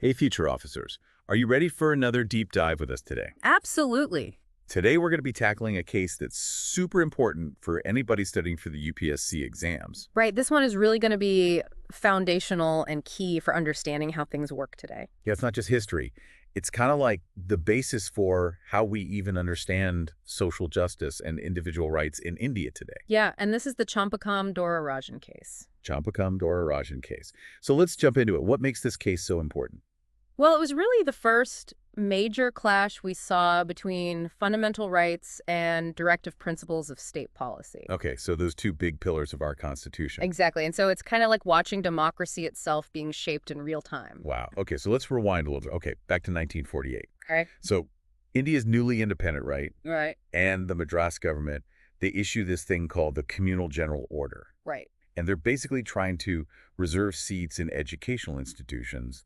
Hey, future officers. Are you ready for another deep dive with us today? Absolutely. Today, we're going to be tackling a case that's super important for anybody studying for the UPSC exams. Right. This one is really going to be foundational and key for understanding how things work today. Yeah, it's not just history. It's kind of like the basis for how we even understand social justice and individual rights in India today. Yeah, and this is the Champakam Dorairajan case. Champakam Dorairajan case. So let's jump into it. What makes this case so important? Well, it was really the first major clash we saw between fundamental rights and directive principles of state policy. Okay, so those two big pillars of our Constitution. Exactly. And so it's kind of like watching democracy itself being shaped in real time. Wow. Okay, so let's rewind a little bit. Okay, back to 1948. Okay. So India's newly independent, right? Right. And the Madras government, they issue this thing called the Communal General Order. Right. And they're basically trying to reserve seats in educational institutions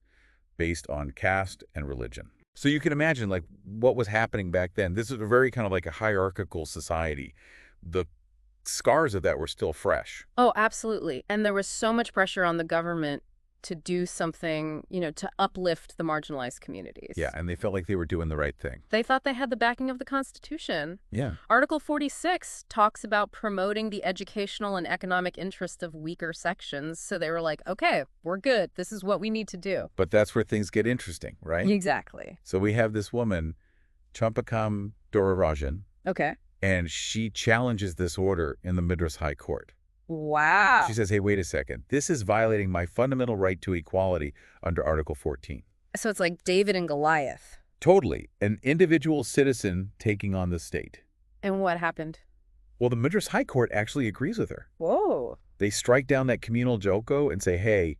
based on caste and religion. So you can imagine like what was happening back then. This is a very kind of like a hierarchical society. The scars of that were still fresh. Oh, absolutely. And there was so much pressure on the government to do something, to uplift the marginalized communities. Yeah, and they felt like they were doing the right thing. They thought they had the backing of the Constitution. Yeah. Article 46 talks about promoting the educational and economic interest of weaker sections. So they were like, okay, we're good. This is what we need to do. But that's where things get interesting, right? Exactly. So we have this woman, Champakam Dorairajan, Okay. and she challenges this order in the Madras High Court. Wow. She says, hey, wait a second. This is violating my fundamental right to equality under Article 14. So it's like David and Goliath. Totally. An individual citizen taking on the state. And what happened? Well, the Madras High Court actually agrees with her. Whoa. They strike down that communal joko and say, hey,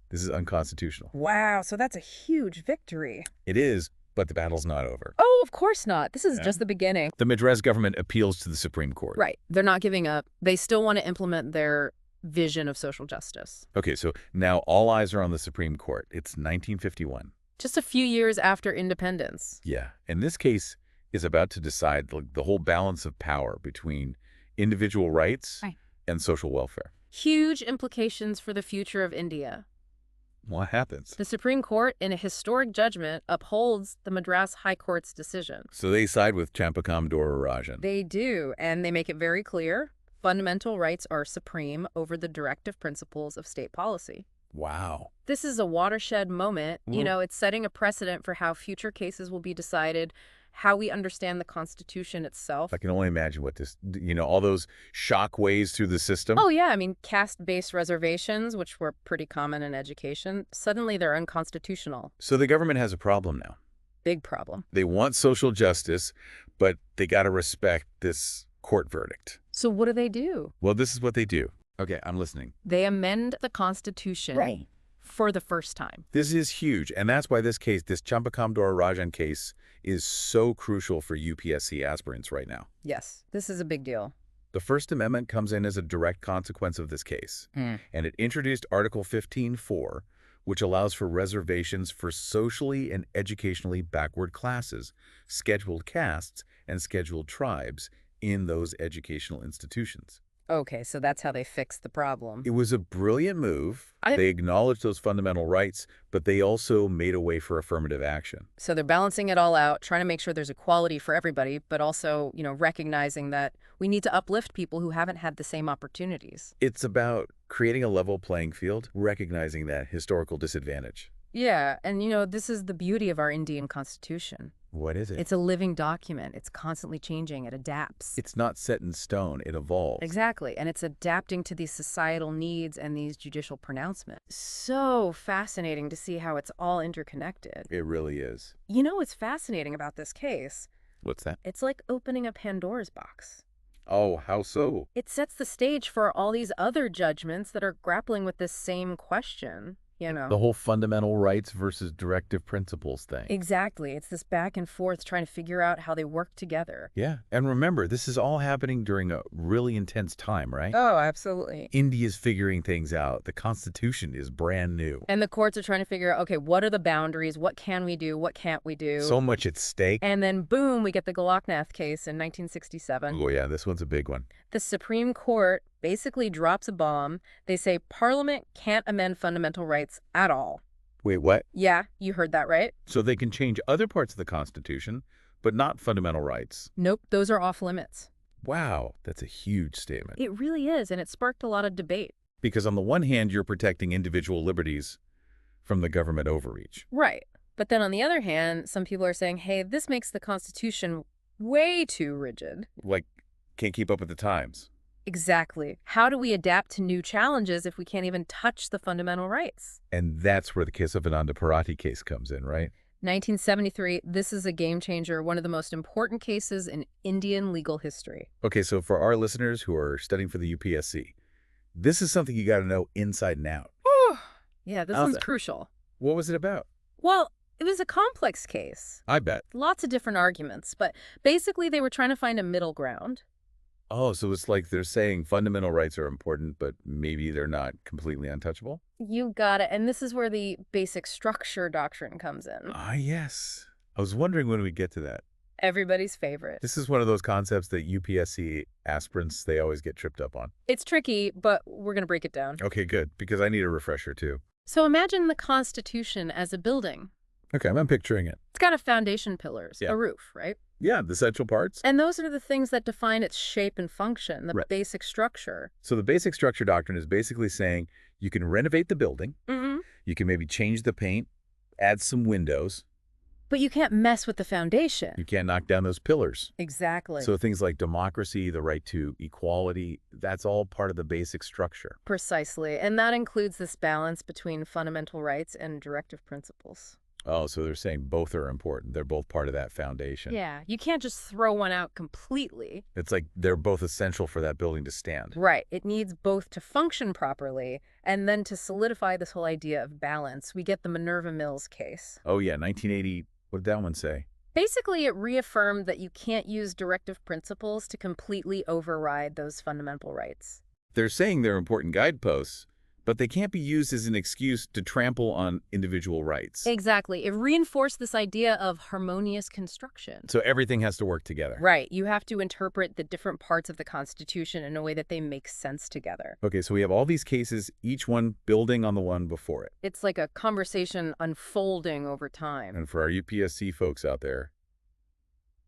this is unconstitutional. Wow. So that's a huge victory. It is, but the battle's not over. Oh, of course not. This is just the beginning. The Madras government appeals to the Supreme Court. Right. They're not giving up. They still want to implement their vision of social justice. Okay, so now all eyes are on the Supreme Court. It's 1951. Just a few years after independence. Yeah, and this case is about to decide the whole balance of power between individual rights and social welfare. Huge implications for the future of India. What happens? The Supreme Court, in a historic judgment, upholds the Madras High Court's decision. So they side with Champakam Dorairajan. They do, and they make it very clear fundamental rights are supreme over the directive principles of state policy. Wow. This is a watershed moment. It's setting a precedent for how future cases will be decided, how we understand the Constitution itself. I can only imagine what this, all those shock waves through the system. Oh, yeah. I mean, caste-based reservations, which were pretty common in education, suddenly they're unconstitutional. So the government has a problem now. Big problem. They want social justice, but they got to respect this court verdict. So what do they do? Well, this is what they do. Okay, I'm listening. They amend the Constitution for the first time. This is huge, and that's why this case, this Champakam Dorairajan case, is so crucial for UPSC aspirants right now. Yes, this is a big deal. The First Amendment comes in as a direct consequence of this case, and it introduced Article 15(4), which allows for reservations for socially and educationally backward classes, scheduled castes, and scheduled tribes in those educational institutions. Okay, so that's how they fixed the problem. It was a brilliant move. They acknowledged those fundamental rights, but they also made a way for affirmative action. So they're balancing it all out, trying to make sure there's equality for everybody, but also, recognizing that we need to uplift people who haven't had the same opportunities. It's about creating a level playing field, recognizing that historical disadvantage. Yeah, and this is the beauty of our Indian Constitution. What is it? It's a living document. It's constantly changing. It adapts. It's not set in stone. It evolves. Exactly. And it's adapting to these societal needs and these judicial pronouncements. So fascinating to see how it's all interconnected. It really is. What's fascinating about this case? What's that? It's like opening a Pandora's box. Oh, how so? It sets the stage for all these other judgments that are grappling with this same question. The whole fundamental rights versus directive principles thing. Exactly. It's this back and forth trying to figure out how they work together. Yeah. And remember, this is all happening during a really intense time, right? Oh, absolutely. India's figuring things out. The Constitution is brand new. And the courts are trying to figure out, okay, what are the boundaries? What can we do? What can't we do? So much at stake. And then, boom, we get the Golaknath case in 1967. Oh, yeah, this one's a big one. The Supreme Court basically drops a bomb. They say Parliament can't amend fundamental rights at all. Wait, what? Yeah, you heard that right. So they can change other parts of the Constitution, but not fundamental rights. Nope, those are off limits. Wow, that's a huge statement. It really is, and it sparked a lot of debate. Because on the one hand, you're protecting individual liberties from the government overreach. Right. But then on the other hand, some people are saying, hey, this makes the Constitution way too rigid. Like, can't keep up with the times. Exactly. How do we adapt to new challenges if we can't even touch the fundamental rights? And that's where the Kesavananda Bharati case comes in, right? 1973, this is a game changer, one of the most important cases in Indian legal history. Okay, so for our listeners who are studying for the UPSC, this is something you got to know inside and out. Yeah, this one's crucial. What was it about? Well, it was a complex case. I bet. Lots of different arguments, but basically they were trying to find a middle ground. Oh, so it's like they're saying fundamental rights are important, but maybe they're not completely untouchable? You got it. And this is where the basic structure doctrine comes in. Ah, yes. I was wondering when we'd get to that. Everybody's favorite. This is one of those concepts that UPSC aspirants, they always get tripped up on. It's tricky, but we're going to break it down. Okay, good, because I need a refresher too. So imagine the Constitution as a building. Okay, I'm picturing it. It's got a foundation pillars, Yeah. a roof, right? Yeah, the central parts. And those are the things that define its shape and function, the Right. basic structure. So the basic structure doctrine is basically saying you can renovate the building, you can maybe change the paint, add some windows. But you can't mess with the foundation. You can't knock down those pillars. Exactly. So things like democracy, the right to equality, that's all part of the basic structure. Precisely. And that includes this balance between fundamental rights and directive principles. Oh, so they're saying both are important. They're both part of that foundation. Yeah, you can't just throw one out completely. It's like they're both essential for that building to stand. Right. It needs both to function properly and then to solidify this whole idea of balance. We get the Minerva Mills case. Oh, yeah, 1980. What did that one say? Basically, it reaffirmed that you can't use directive principles to completely override those fundamental rights. They're saying they're important guideposts, but they can't be used as an excuse to trample on individual rights. Exactly. It reinforced this idea of harmonious construction. So everything has to work together. Right. You have to interpret the different parts of the Constitution in a way that they make sense together. Okay, so we have all these cases, each one building on the one before it. It's like a conversation unfolding over time. And for our UPSC folks out there,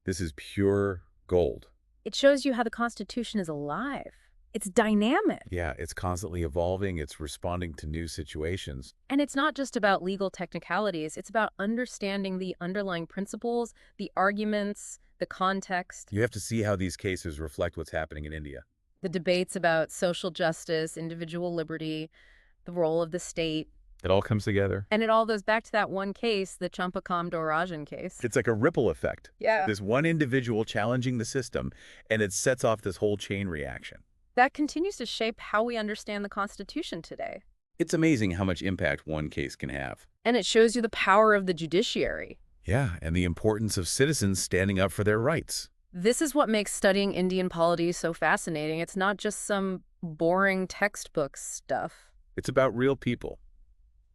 this is pure gold. It shows you how the Constitution is alive. It's dynamic. Yeah, it's constantly evolving. It's responding to new situations. And it's not just about legal technicalities. It's about understanding the underlying principles, the arguments, the context. You have to see how these cases reflect what's happening in India. The debates about social justice, individual liberty, the role of the state. It all comes together. And it all goes back to that one case, the Champakam Dorairajan case. It's like a ripple effect. Yeah. This one individual challenging the system, and it sets off this whole chain reaction. That continues to shape how we understand the Constitution today. It's amazing how much impact one case can have. And it shows you the power of the judiciary. Yeah, and the importance of citizens standing up for their rights. This is what makes studying Indian polity so fascinating. It's not just some boring textbook stuff. It's about real people,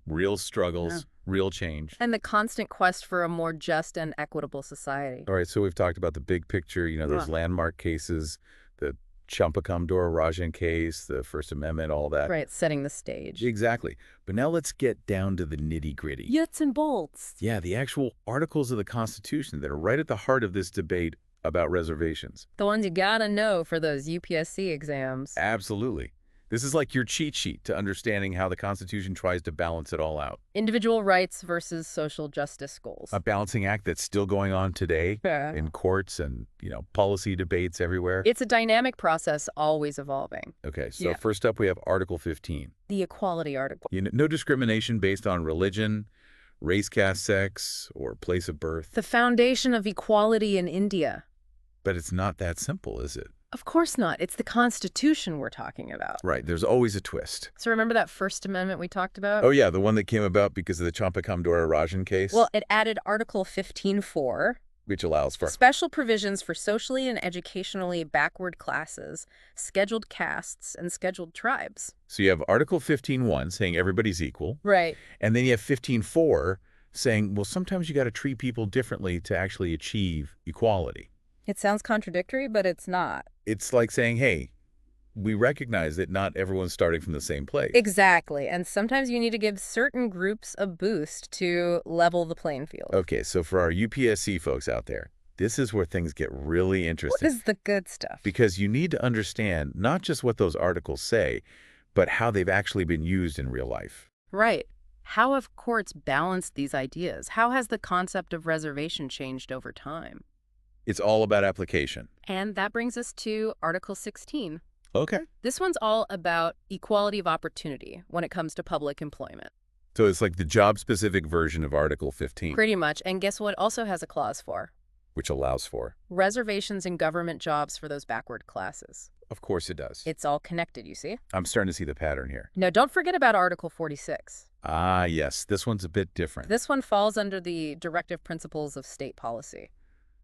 real struggles, real change. And the constant quest for a more just and equitable society. All right, so we've talked about the big picture, those landmark cases, the Champakam Dorairajan case, the First Amendment, all that. Right, setting the stage. Exactly. But now let's get down to the nitty-gritty. Nuts and bolts. Yeah, the actual articles of the Constitution that are right at the heart of this debate about reservations. The ones you gotta know for those UPSC exams. Absolutely. This is like your cheat sheet to understanding how the Constitution tries to balance it all out. Individual rights versus social justice goals. A balancing act that's still going on today in courts and, policy debates everywhere. It's a dynamic process, always evolving. Okay, so first up we have Article 15. The equality article. No discrimination based on religion, race, caste, sex, or place of birth. The foundation of equality in India. But it's not that simple, is it? Of course not. It's the Constitution we're talking about. Right. There's always a twist. So remember that First Amendment we talked about? Oh, yeah. The one that came about because of the Champakam Dorairajan case? Well, it added Article 15.4. Which allows for special provisions for socially and educationally backward classes, scheduled castes, and scheduled tribes. So you have Article 15.1 saying everybody's equal. Right. And then you have 15.4 saying, well, sometimes you got to treat people differently to actually achieve equality. It sounds contradictory, but it's not. It's like saying, hey, we recognize that not everyone's starting from the same place. Exactly. And sometimes you need to give certain groups a boost to level the playing field. Okay, so for our UPSC folks out there, this is where things get really interesting. What is the good stuff? Because you need to understand not just what those articles say, but how they've actually been used in real life. Right. How have courts balanced these ideas? How has the concept of reservation changed over time? It's all about application. And that brings us to Article 16. Okay. This one's all about equality of opportunity when it comes to public employment. So it's like the job-specific version of Article 15. Pretty much. And guess what it also has a clause for? Which allows for? Reservations in government jobs for those backward classes. Of course it does. It's all connected, you see? I'm starting to see the pattern here. Now, don't forget about Article 46. Ah, yes. This one's a bit different. This one falls under the directive principles of state policy.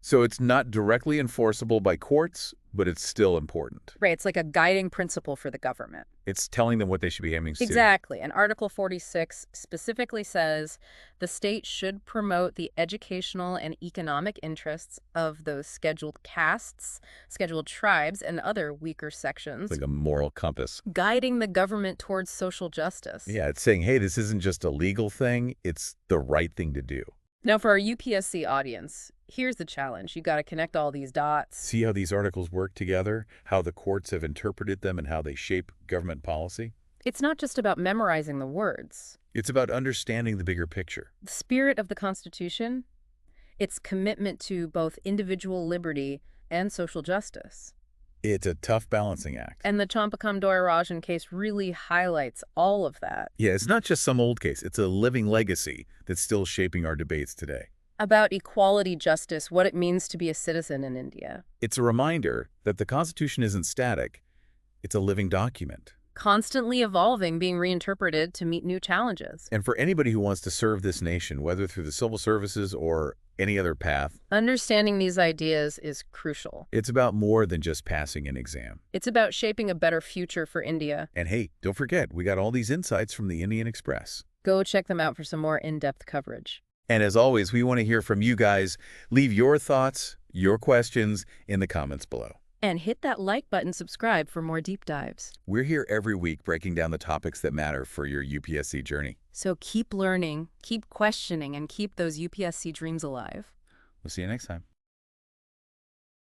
So it's not directly enforceable by courts, but it's still important. Right, it's like a guiding principle for the government. It's telling them what they should be aiming to. Exactly. And Article 46 specifically says the state should promote the educational and economic interests of those scheduled castes, scheduled tribes, and other weaker sections. It's like a moral compass. Guiding the government towards social justice. Yeah, it's saying, hey, this isn't just a legal thing, it's the right thing to do. Now, for our UPSC audience, here's the challenge. You got to connect all these dots. See how these articles work together, how the courts have interpreted them, and how they shape government policy? It's not just about memorizing the words. It's about understanding the bigger picture. The spirit of the Constitution, its commitment to both individual liberty and social justice. It's a tough balancing act. And the Champakam Dorairajan case really highlights all of that. Yeah, it's not just some old case. It's a living legacy that's still shaping our debates today. About equality, justice, what it means to be a citizen in India. It's a reminder that the Constitution isn't static. It's a living document. Constantly evolving, being reinterpreted to meet new challenges. And for anybody who wants to serve this nation, whether through the civil services or any other path, understanding these ideas is crucial. it's about more than just passing an exam. It's about shaping a better future for India. And hey, don't forget, we got all these insights from the Indian Express. Go check them out for some more in-depth coverage. And as always, we want to hear from you guys. Leave your thoughts, your questions in the comments below. And hit that like button, subscribe for more deep dives. We're here every week breaking down the topics that matter for your UPSC journey. So keep learning, keep questioning, and keep those UPSC dreams alive. We'll see you next time.